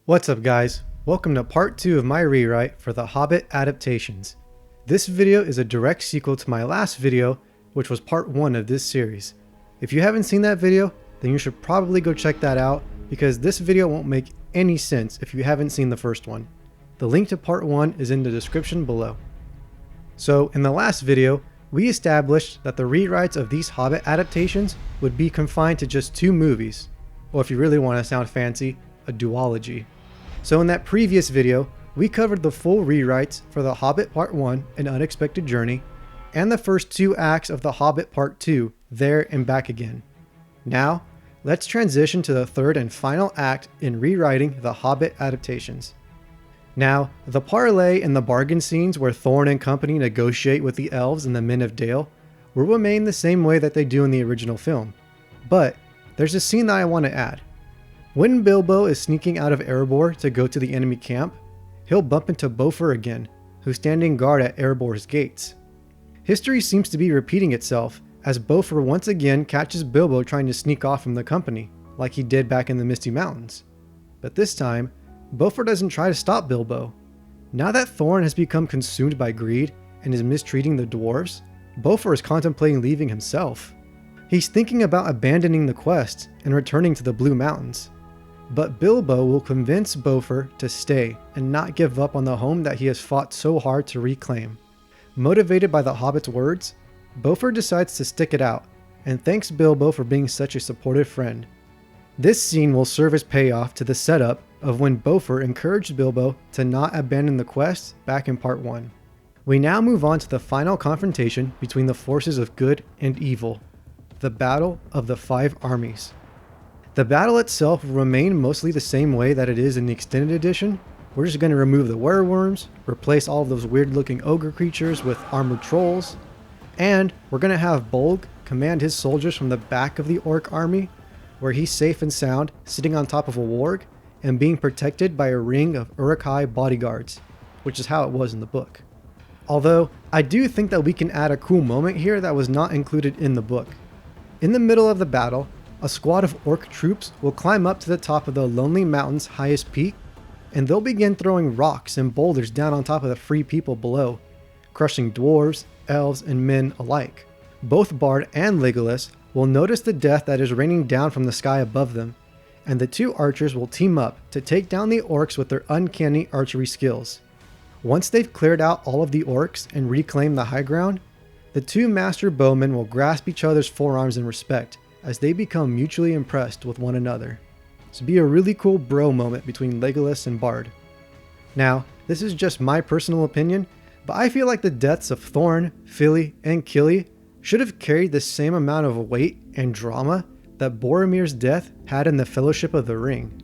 What's up guys? Welcome to part 2 of my rewrite for the Hobbit Adaptations. This video is a direct sequel to my last video, which was part 1 of this series. If you haven't seen that video, then you should probably go check that out because this video won't make any sense if you haven't seen the first one. The link to part 1 is in the description below. So in the last video, we established that the rewrites of these Hobbit adaptations would be confined to just 2 movies, or if you really want to sound fancy, a duology. So in that previous video, we covered the full rewrites for The Hobbit Part 1, An Unexpected Journey, and the first 2 acts of The Hobbit Part 2, There and Back Again. Now, let's transition to the third and final act in rewriting The Hobbit adaptations. Now, the parley and the bargain scenes where Thorin and company negotiate with the elves and the Men of Dale will remain the same way that they do in the original film. But, there's a scene that I want to add. When Bilbo is sneaking out of Erebor to go to the enemy camp, he'll bump into Beaufort again, who's standing guard at Erebor's gates. History seems to be repeating itself, as Beaufort once again catches Bilbo trying to sneak off from the company, like he did back in the Misty Mountains. But this time, Beaufort doesn't try to stop Bilbo. Now that Thorin has become consumed by greed and is mistreating the dwarves, Beaufort is contemplating leaving himself. He's thinking about abandoning the quest and returning to the Blue Mountains. But Bilbo will convince Beaufort to stay and not give up on the home that he has fought so hard to reclaim. Motivated by the Hobbit's words, Beaufort decides to stick it out and thanks Bilbo for being such a supportive friend. This scene will serve as payoff to the setup of when Beaufort encouraged Bilbo to not abandon the quest back in part 1. We now move on to the final confrontation between the forces of good and evil, the Battle of the 5 Armies. The battle itself will remain mostly the same way that it is in the extended edition. We're just going to remove the wereworms, replace all of those weird looking ogre creatures with armored trolls, and we're going to have Bolg command his soldiers from the back of the orc army, where he's safe and sound sitting on top of a warg and being protected by a ring of Uruk-hai bodyguards, which is how it was in the book. Although, I do think that we can add a cool moment here that was not included in the book. In the middle of the battle, a squad of orc troops will climb up to the top of the Lonely Mountain's highest peak, and they'll begin throwing rocks and boulders down on top of the free people below, crushing dwarves, elves, and men alike. Both Bard and Legolas will notice the death that is raining down from the sky above them, and the 2 archers will team up to take down the orcs with their uncanny archery skills. Once they've cleared out all of the orcs and reclaimed the high ground, the 2 master bowmen will grasp each other's forearms in respect, as they become mutually impressed with one another. This would be a really cool bro moment between Legolas and Bard. Now, this is just my personal opinion, but I feel like the deaths of Thorin, Fili, and Kili should have carried the same amount of weight and drama that Boromir's death had in the Fellowship of the Ring.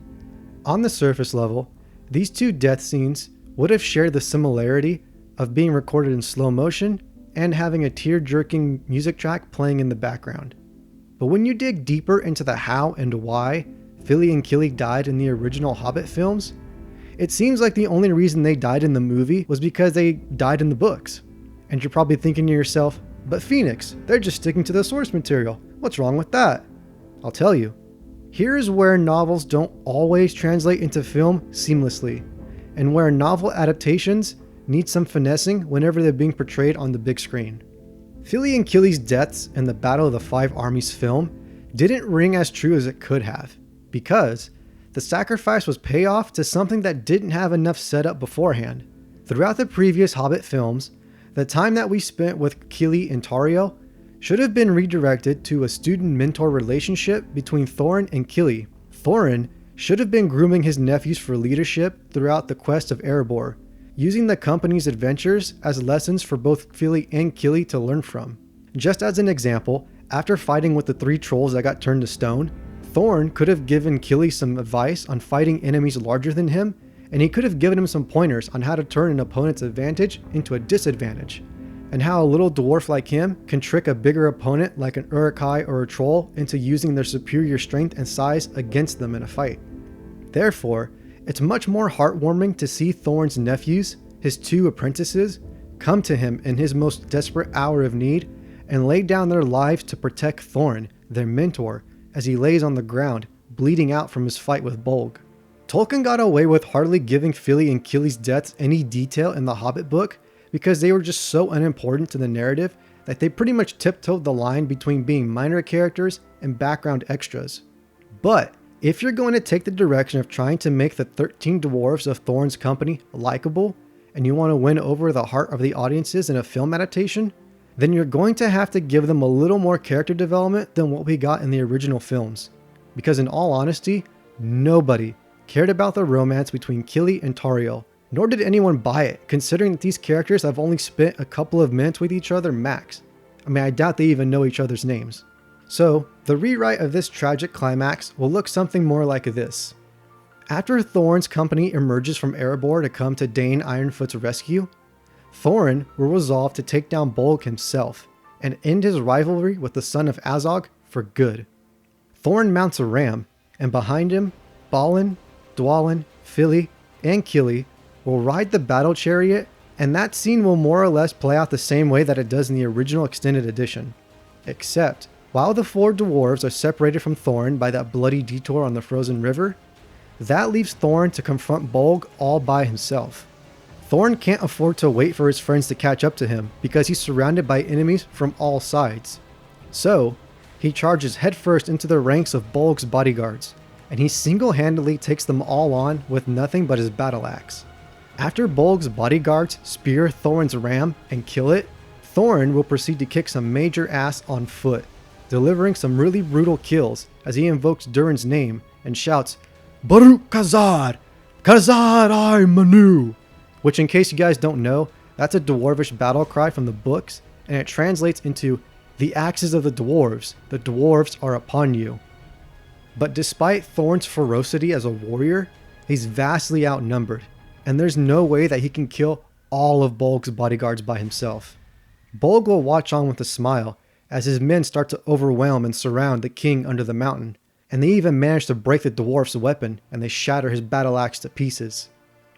On the surface level, these 2 death scenes would have shared the similarity of being recorded in slow motion and having a tear-jerking music track playing in the background. But when you dig deeper into the how and why Fili and Kili died in the original Hobbit films, it seems like the only reason they died in the movie was because they died in the books. And you're probably thinking to yourself, but Phoenix, they're just sticking to the source material. What's wrong with that? I'll tell you. Here's where novels don't always translate into film seamlessly, and where novel adaptations need some finessing whenever they're being portrayed on the big screen. Fili and Kili's deaths in the Battle of the 5 Armies film didn't ring as true as it could have, because the sacrifice was payoff to something that didn't have enough setup beforehand. Throughout the previous Hobbit films, the time that we spent with Kili and Tauriel should have been redirected to a student-mentor relationship between Thorin and Kili. Thorin should have been grooming his nephews for leadership throughout the quest of Erebor, using the company's adventures as lessons for both Fili and Kili to learn from. Just as an example, after fighting with the 3 trolls that got turned to stone, Thorin could have given Kili some advice on fighting enemies larger than him, and he could have given him some pointers on how to turn an opponent's advantage into a disadvantage, and how a little dwarf like him can trick a bigger opponent like an Uruk-hai or a troll into using their superior strength and size against them in a fight. Therefore, it's much more heartwarming to see Thorin's nephews, his 2 apprentices, come to him in his most desperate hour of need and lay down their lives to protect Thorin, their mentor, as he lays on the ground, bleeding out from his fight with Bolg. Tolkien got away with hardly giving Fili and Kili's deaths any detail in the Hobbit book because they were just so unimportant to the narrative that they pretty much tiptoed the line between being minor characters and background extras. But if you're going to take the direction of trying to make the 13 dwarves of Thorin's company likable, and you want to win over the heart of the audiences in a film adaptation, then you're going to have to give them a little more character development than what we got in the original films. Because in all honesty, nobody cared about the romance between Kili and Tauriel, nor did anyone buy it, considering that these characters have only spent a couple of minutes with each other max. I mean, I doubt they even know each other's names. So, the rewrite of this tragic climax will look something more like this. After Thorin's company emerges from Erebor to come to Dane Ironfoot's rescue, Thorin will resolve to take down Bolg himself and end his rivalry with the son of Azog for good. Thorin mounts a ram, and behind him, Balin, Dwalin, Fili, and Kili will ride the battle chariot, and that scene will more or less play out the same way that it does in the original extended edition. Except, while the 4 dwarves are separated from Thorin by that bloody detour on the frozen river, that leaves Thorin to confront Bolg all by himself. Thorin can't afford to wait for his friends to catch up to him because he's surrounded by enemies from all sides. So, he charges headfirst into the ranks of Bolg's bodyguards, and he single-handedly takes them all on with nothing but his battle axe. After Bolg's bodyguards spear Thorin's ram and kill it, Thorin will proceed to kick some major ass on foot, delivering some really brutal kills as he invokes Durin's name and shouts, "Baruk Khazad! Khazad I Manu!" Which, in case you guys don't know, that's a dwarvish battle cry from the books, and it translates into, "The axes of the dwarves are upon you." But despite Thorin's ferocity as a warrior, he's vastly outnumbered, and there's no way that he can kill all of Bolg's bodyguards by himself. Bolg will watch on with a smile as his men start to overwhelm and surround the king under the mountain, and they even manage to break the dwarf's weapon and they shatter his battle axe to pieces.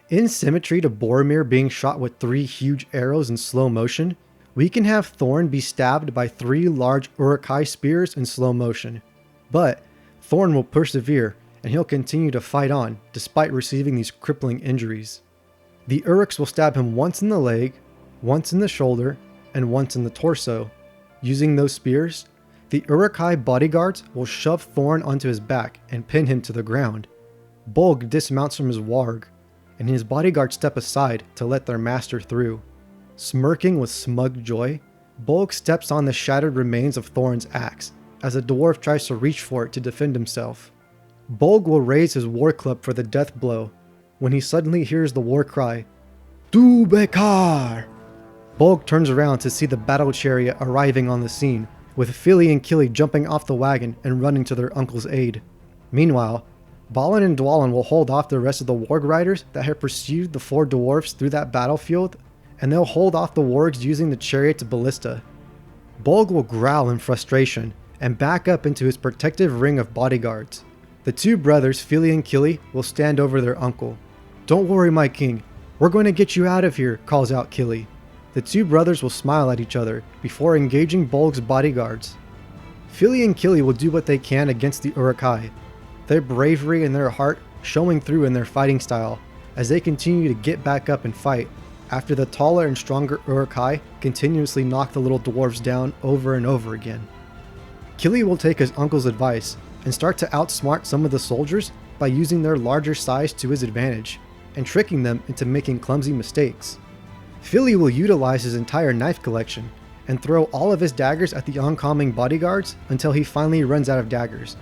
In symmetry to Boromir being shot with 3 huge arrows in slow motion, we can have Thorin be stabbed by 3 large Uruk-hai spears in slow motion. But Thorin will persevere, and he'll continue to fight on despite receiving these crippling injuries. The Uruks will stab him once in the leg, once in the shoulder, and once in the torso. Using those spears, the Uruk-hai bodyguards will shove Thorin onto his back and pin him to the ground. Bolg dismounts from his warg, and his bodyguards step aside to let their master through. Smirking with smug joy, Bolg steps on the shattered remains of Thorin's axe as the dwarf tries to reach for it to defend himself. Bolg will raise his war club for the death blow when he suddenly hears the war cry, "Du Bekar!" Bolg turns around to see the battle chariot arriving on the scene, with Fili and Kili jumping off the wagon and running to their uncle's aid. Meanwhile, Balin and Dwalin will hold off the rest of the warg riders that have pursued the 4 dwarves through that battlefield, and they'll hold off the wargs using the chariot's ballista. Bolg will growl in frustration and back up into his protective ring of bodyguards. The 2 brothers, Fili and Kili, will stand over their uncle. "Don't worry, my king. We're going to get you out of here," calls out Kili. The 2 brothers will smile at each other before engaging Bolg's bodyguards. Fili and Kili will do what they can against the Uruk-hai, their bravery and their heart showing through in their fighting style as they continue to get back up and fight after the taller and stronger Uruk-hai continuously knock the little dwarves down over and over again. Kili will take his uncle's advice and start to outsmart some of the soldiers by using their larger size to his advantage and tricking them into making clumsy mistakes. Fili will utilize his entire knife collection and throw all of his daggers at the oncoming bodyguards until he finally runs out of daggers.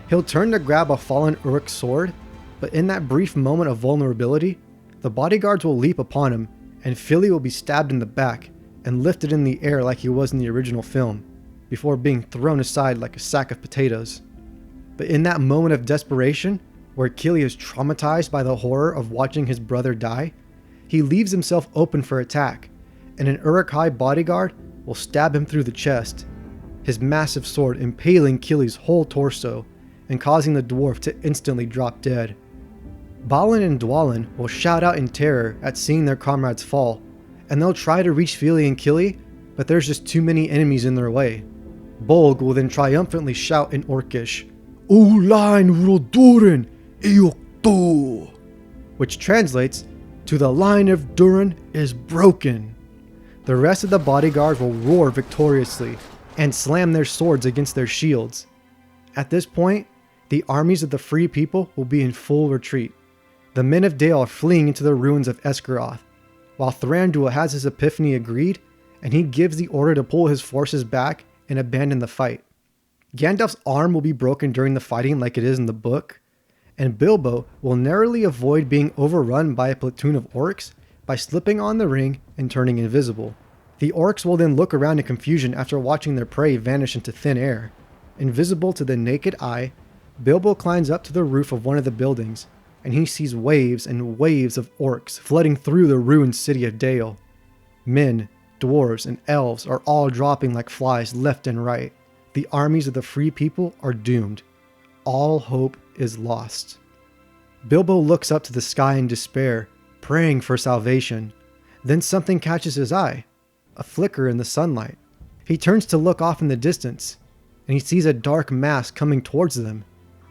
He'll turn to grab a fallen Uruk sword, but in that brief moment of vulnerability, the bodyguards will leap upon him and Fili will be stabbed in the back and lifted in the air like he was in the original film, before being thrown aside like a sack of potatoes. But in that moment of desperation, where Kili is traumatized by the horror of watching his brother die, he leaves himself open for attack, and an Uruk-hai bodyguard will stab him through the chest, his massive sword impaling Kili's whole torso and causing the dwarf to instantly drop dead. Balin and Dwalin will shout out in terror at seeing their comrades fall, and they'll try to reach Fili and Kili, but there's just too many enemies in their way. Bolg will then triumphantly shout in Orcish, "Olain Rodorin, Eok fool, which translates to the line of Durin is broken. The rest of the bodyguards will roar victoriously and slam their swords against their shields. At this point, the armies of the free people will be in full retreat. The men of Dale are fleeing into the ruins of Esgaroth, while Thranduil has his epiphany agreed, and he gives the order to pull his forces back and abandon the fight. Gandalf's arm will be broken during the fighting like it is in the book, and Bilbo will narrowly avoid being overrun by a platoon of orcs by slipping on the ring and turning invisible. The orcs will then look around in confusion after watching their prey vanish into thin air. Invisible to the naked eye, Bilbo climbs up to the roof of one of the buildings, and he sees waves and waves of orcs flooding through the ruined city of Dale. Men, dwarves, and elves are all dropping like flies left and right. The armies of the free people are doomed. All hope is lost. Bilbo looks up to the sky in despair, praying for salvation. Then something catches his eye, a flicker in the sunlight. He turns to look off in the distance, and he sees a dark mass coming towards them.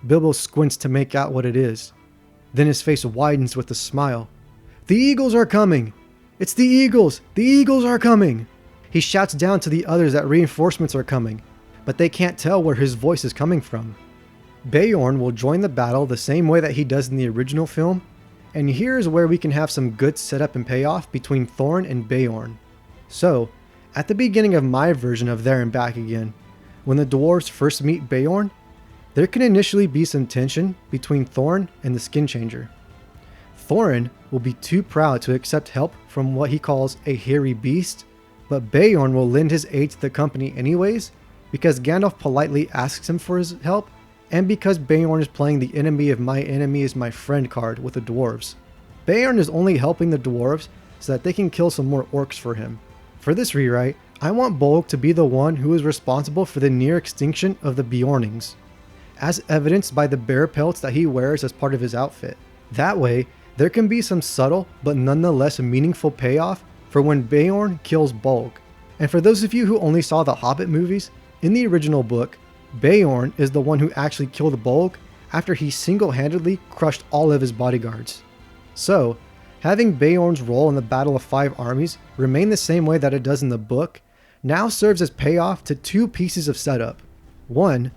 Bilbo squints to make out what it is. Then his face widens with a smile. The eagles are coming! It's the eagles! The eagles are coming! He shouts down to the others that reinforcements are coming, but they can't tell where his voice is coming from. Beorn will join the battle the same way that he does in the original film, and here is where we can have some good setup and payoff between Thorin and Beorn. So, at the beginning of my version of There and Back Again, when the dwarves first meet Beorn, there can initially be some tension between Thorin and the Skin Changer. Thorin will be too proud to accept help from what he calls a hairy beast, but Beorn will lend his aid to the company anyways, because Gandalf politely asks him for his help, and because Beorn is playing the enemy of my enemy is my friend card with the dwarves. Beorn is only helping the dwarves so that they can kill some more orcs for him. For this rewrite, I want Bolg to be the one who is responsible for the near extinction of the Beornings, as evidenced by the bear pelts that he wears as part of his outfit. That way, there can be some subtle but nonetheless meaningful payoff for when Beorn kills Bolg. And for those of you who only saw the Hobbit movies, in the original book, Beorn is the one who actually killed Bolg after he single-handedly crushed all of his bodyguards. So, having Beorn's role in the Battle of Five Armies remain the same way that it does in the book now serves as payoff to two pieces of setup. One,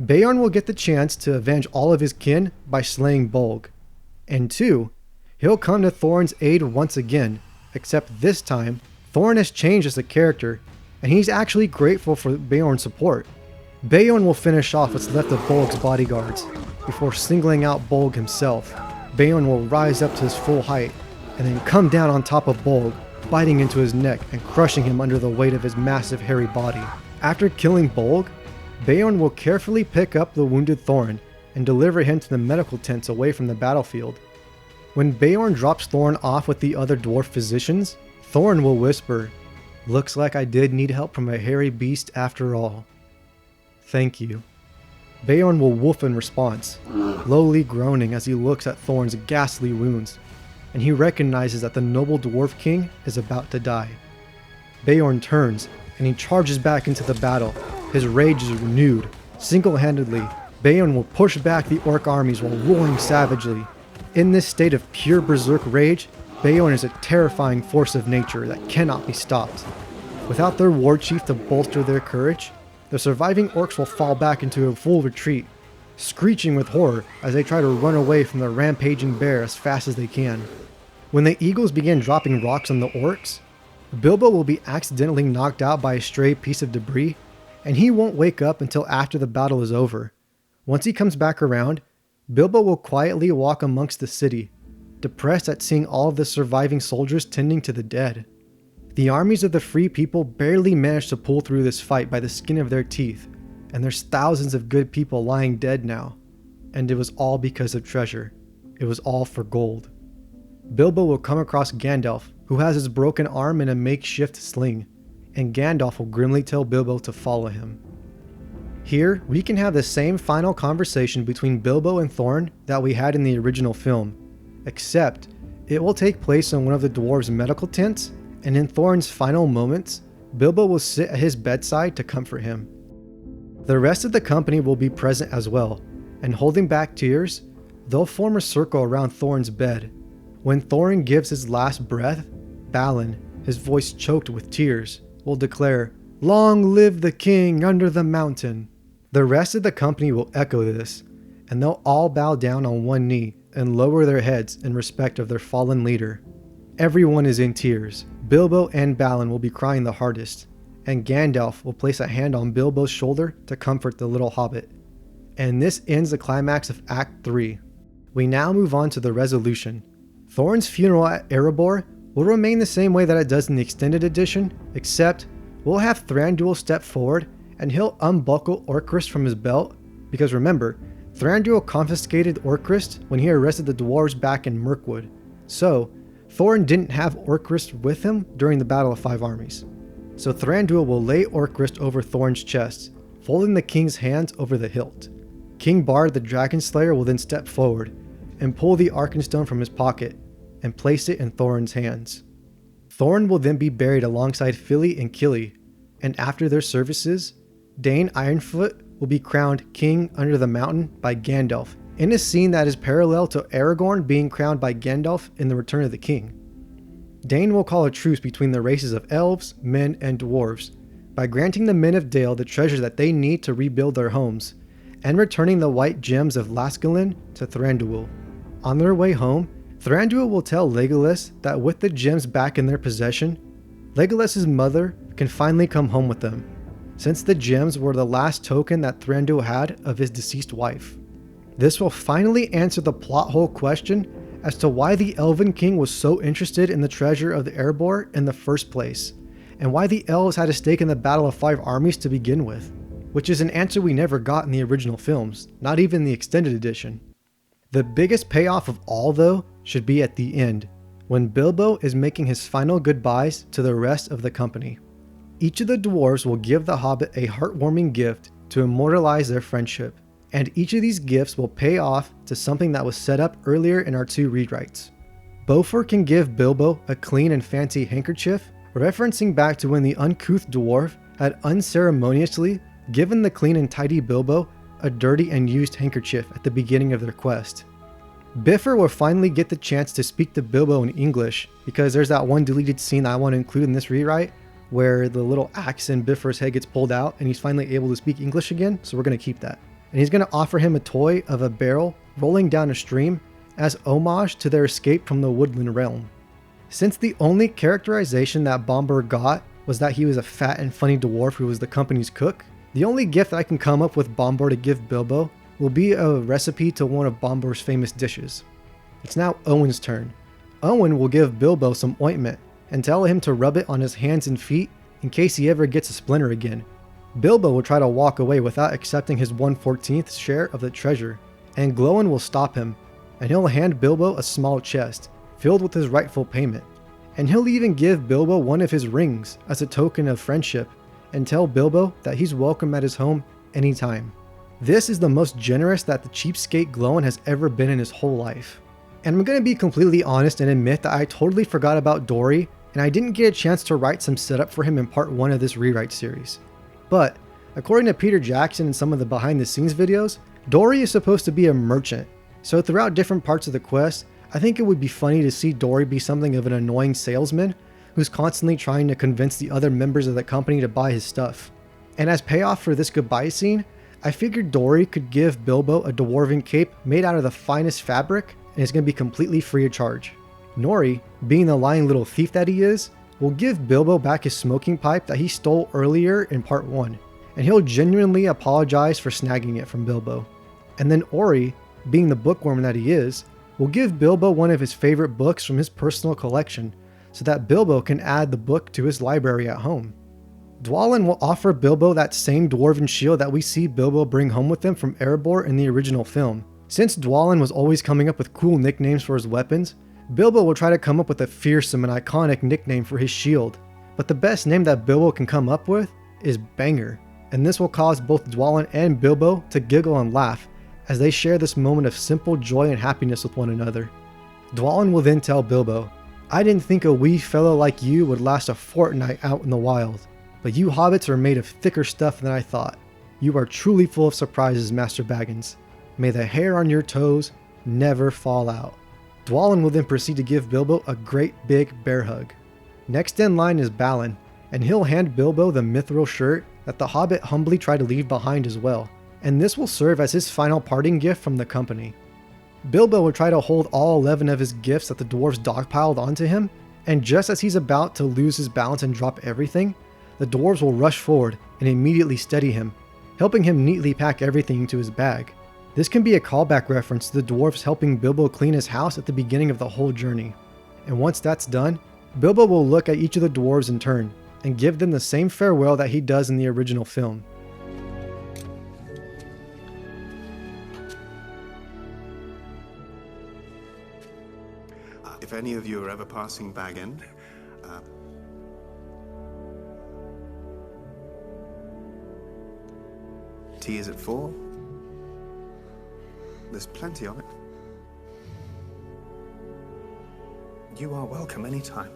Beorn will get the chance to avenge all of his kin by slaying Bolg. And two, he'll come to Thorin's aid once again, except this time, Thorin has changed as a character, and he's actually grateful for Beorn's support. Beorn will finish off what's left of Bolg's bodyguards, before singling out Bolg himself. Beorn will rise up to his full height, and then come down on top of Bolg, biting into his neck and crushing him under the weight of his massive hairy body. After killing Bolg, Beorn will carefully pick up the wounded Thorin and deliver him to the medical tents away from the battlefield. When Beorn drops Thorin off with the other dwarf physicians, Thorin will whisper, "Looks like I did need help from a hairy beast after all. Thank you." Beorn will woof in response, lowly groaning as he looks at Thorin's ghastly wounds, and he recognizes that the noble dwarf king is about to die. Beorn turns, and he charges back into the battle. His rage is renewed. Single-handedly, Beorn will push back the orc armies while roaring savagely. In this state of pure berserk rage, Beorn is a terrifying force of nature that cannot be stopped. Without their war chief to bolster their courage, the surviving orcs will fall back into a full retreat, screeching with horror as they try to run away from the rampaging bear as fast as they can. When the eagles begin dropping rocks on the orcs, Bilbo will be accidentally knocked out by a stray piece of debris, and he won't wake up until after the battle is over. Once he comes back around, Bilbo will quietly walk amongst the city, depressed at seeing all of the surviving soldiers tending to the dead. The armies of the free people barely managed to pull through this fight by the skin of their teeth, and there's thousands of good people lying dead now. And it was all because of treasure. It was all for gold. Bilbo will come across Gandalf, who has his broken arm in a makeshift sling, and Gandalf will grimly tell Bilbo to follow him. Here, we can have the same final conversation between Bilbo and Thorin that we had in the original film, except it will take place in one of the dwarves' medical tents, and in Thorin's final moments, Bilbo will sit at his bedside to comfort him. The rest of the company will be present as well, and holding back tears, They'll form a circle around Thorin's bed. When Thorin gives his last breath, Balin, his voice choked with tears, will declare, "Long live the king under the mountain." The rest of the company will echo this, and they'll all bow down on one knee and lower their heads in respect of their fallen leader. Everyone is in tears. Bilbo and Balin will be crying the hardest, and Gandalf will place a hand on Bilbo's shoulder to comfort the little hobbit. And this ends the climax of Act 3. We now move on to the resolution. Thorin's funeral at Erebor will remain the same way that it does in the extended edition, except we'll have Thranduil step forward and he'll unbuckle Orcrist from his belt, because remember, Thranduil confiscated Orcrist when he arrested the dwarves back in Mirkwood, so Thorin didn't have Orcrist with him during the Battle of Five Armies. So Thranduil will lay Orcrist over Thorin's chest, folding the king's hands over the hilt. King Bard the Dragon Slayer will then step forward and pull the Arkenstone from his pocket and place it in Thorin's hands. Thorin will then be buried alongside Fili and Kili, and after their services, Dane Ironfoot will be crowned King Under the Mountain by Gandalf, in a scene that is parallel to Aragorn being crowned by Gandalf in The Return of the King. Dane will call a truce between the races of elves, men, and dwarves by granting the men of Dale the treasure that they need to rebuild their homes, and returning the white gems of Lascalain to Thranduil. On their way home, Thranduil will tell Legolas that with the gems back in their possession, Legolas's mother can finally come home with them, since the gems were the last token that Thranduil had of his deceased wife. This will finally answer the plot hole question as to why the Elven King was so interested in the treasure of the Erebor in the first place, and why the elves had a stake in the Battle of Five Armies to begin with, which is an answer we never got in the original films, not even the extended edition. The biggest payoff of all, though, should be at the end, when Bilbo is making his final goodbyes to the rest of the company. Each of the dwarves will give the hobbit a heartwarming gift to immortalize their friendship, and each of these gifts will pay off to something that was set up earlier in our two rewrites. Beaufort can give Bilbo a clean and fancy handkerchief, referencing back to when the uncouth dwarf had unceremoniously given the clean and tidy Bilbo a dirty and used handkerchief at the beginning of their quest. Bifur will finally get the chance to speak to Bilbo in English, because there's that one deleted scene that I want to include in this rewrite where the little axe in Bifur's head gets pulled out and he's finally able to speak English again, so we're going to keep that. And he's going to offer him a toy of a barrel rolling down a stream as homage to their escape from the woodland realm. Since the only characterization that Bombur got was that he was a fat and funny dwarf who was the company's cook, the only gift that I can come up with Bombur to give Bilbo will be a recipe to one of Bombur's famous dishes. It's now Owen's turn. Owen will give Bilbo some ointment and tell him to rub it on his hands and feet in case he ever gets a splinter again. Bilbo will try to walk away without accepting his 1/14th share of the treasure, and Glóin will stop him, and he'll hand Bilbo a small chest filled with his rightful payment, and he'll even give Bilbo one of his rings as a token of friendship and tell Bilbo that he's welcome at his home anytime. This is the most generous that the cheapskate Glóin has ever been in his whole life. And I'm going to be completely honest and admit that I totally forgot about Dori, and I didn't get a chance to write some setup for him in part 1 of this rewrite series. But, according to Peter Jackson and some of the behind the scenes videos, Dori is supposed to be a merchant, so throughout different parts of the quest, I think it would be funny to see Dori be something of an annoying salesman who's constantly trying to convince the other members of the company to buy his stuff. And as payoff for this goodbye scene, I figured Dori could give Bilbo a dwarven cape made out of the finest fabric, and it's going to be completely free of charge. Nori, being the lying little thief that he is, will give Bilbo back his smoking pipe that he stole earlier in part 1, and he'll genuinely apologize for snagging it from Bilbo. And then Ori, being the bookworm that he is, will give Bilbo one of his favorite books from his personal collection, so that Bilbo can add the book to his library at home. Dwalin will offer Bilbo that same dwarven shield that we see Bilbo bring home with him from Erebor in the original film. Since Dwalin was always coming up with cool nicknames for his weapons, Bilbo will try to come up with a fearsome and iconic nickname for his shield, but the best name that Bilbo can come up with is Banger, and this will cause both Dwalin and Bilbo to giggle and laugh as they share this moment of simple joy and happiness with one another. Dwalin will then tell Bilbo, "I didn't think a wee fellow like you would last a fortnight out in the wild, but you hobbits are made of thicker stuff than I thought. You are truly full of surprises, Master Baggins. May the hair on your toes never fall out. Dwalin will then proceed to give Bilbo a great big bear hug. Next in line is Balin, and he'll hand Bilbo the mithril shirt that the Hobbit humbly tried to leave behind as well, and this will serve as his final parting gift from the company. Bilbo will try to hold all 11 of his gifts that the dwarves dogpiled onto him, and just as he's about to lose his balance and drop everything, the dwarves will rush forward and immediately steady him, helping him neatly pack everything into his bag. This can be a callback reference to the dwarves helping Bilbo clean his house at the beginning of the whole journey. And once that's done, Bilbo will look at each of the dwarves in turn and give them the same farewell that he does in the original film. If any of you are ever passing Bag End, tea is at 4. There's plenty of it. You are welcome anytime.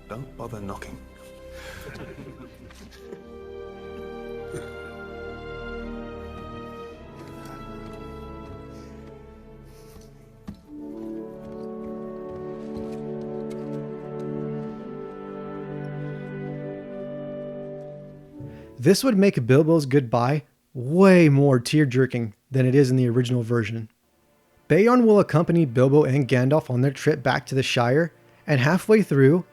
Don't bother knocking. This would make Bilbo's goodbye way more tear-jerking than it is in the original version. Beorn will accompany Bilbo and Gandalf on their trip back to the Shire, and halfway through,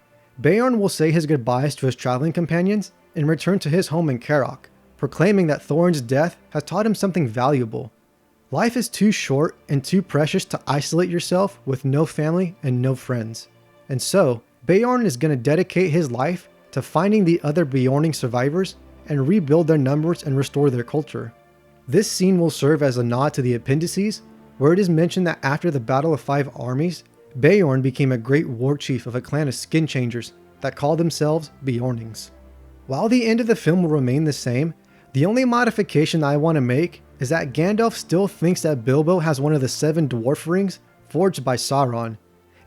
Beorn will say his goodbyes to his traveling companions and return to his home in Carrock, proclaiming that Thorin's death has taught him something valuable. Life is too short and too precious to isolate yourself with no family and no friends. And so, Beorn is going to dedicate his life to finding the other Beorning survivors and rebuild their numbers and restore their culture. This scene will serve as a nod to the appendices, where it is mentioned that after the Battle of 5 Armies, Beorn became a great war chief of a clan of skin changers that called themselves Beornings. While the end of the film will remain the same, the only modification I want to make is that Gandalf still thinks that Bilbo has one of the 7 dwarf rings forged by Sauron,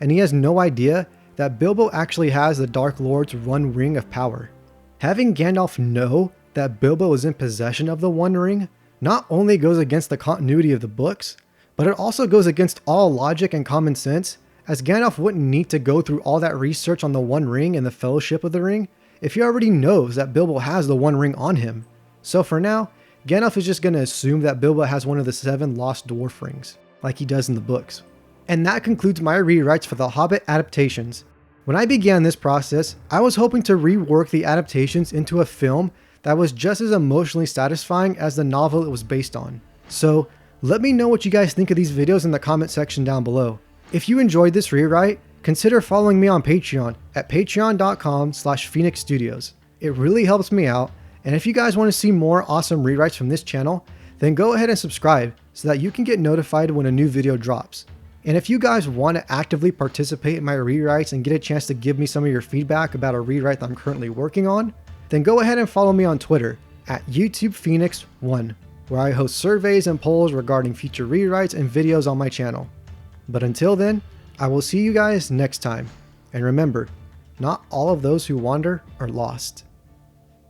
and he has no idea that Bilbo actually has the Dark Lord's One Ring of Power. Having Gandalf know that Bilbo is in possession of the One Ring not only goes against the continuity of the books, but it also goes against all logic and common sense, as Gandalf wouldn't need to go through all that research on the One Ring and the Fellowship of the Ring if he already knows that Bilbo has the One Ring on him. So for now, Gandalf is just going to assume that Bilbo has one of the 7 lost dwarf rings, like he does in the books. And that concludes my rewrites for the Hobbit adaptations. When I began this process, I was hoping to rework the adaptations into a film that was just as emotionally satisfying as the novel it was based on. So let me know what you guys think of these videos in the comment section down below. If you enjoyed this rewrite, consider following me on Patreon at patreon.com/PhoenixStudios. It really helps me out, and if you guys want to see more awesome rewrites from this channel, then go ahead and subscribe so that you can get notified when a new video drops. And if you guys want to actively participate in my rewrites and get a chance to give me some of your feedback about a rewrite that I'm currently working on, then go ahead and follow me on Twitter at YouTubePhoenix1, where I host surveys and polls regarding future rewrites and videos on my channel. But until then, I will see you guys next time. And remember, not all of those who wander are lost.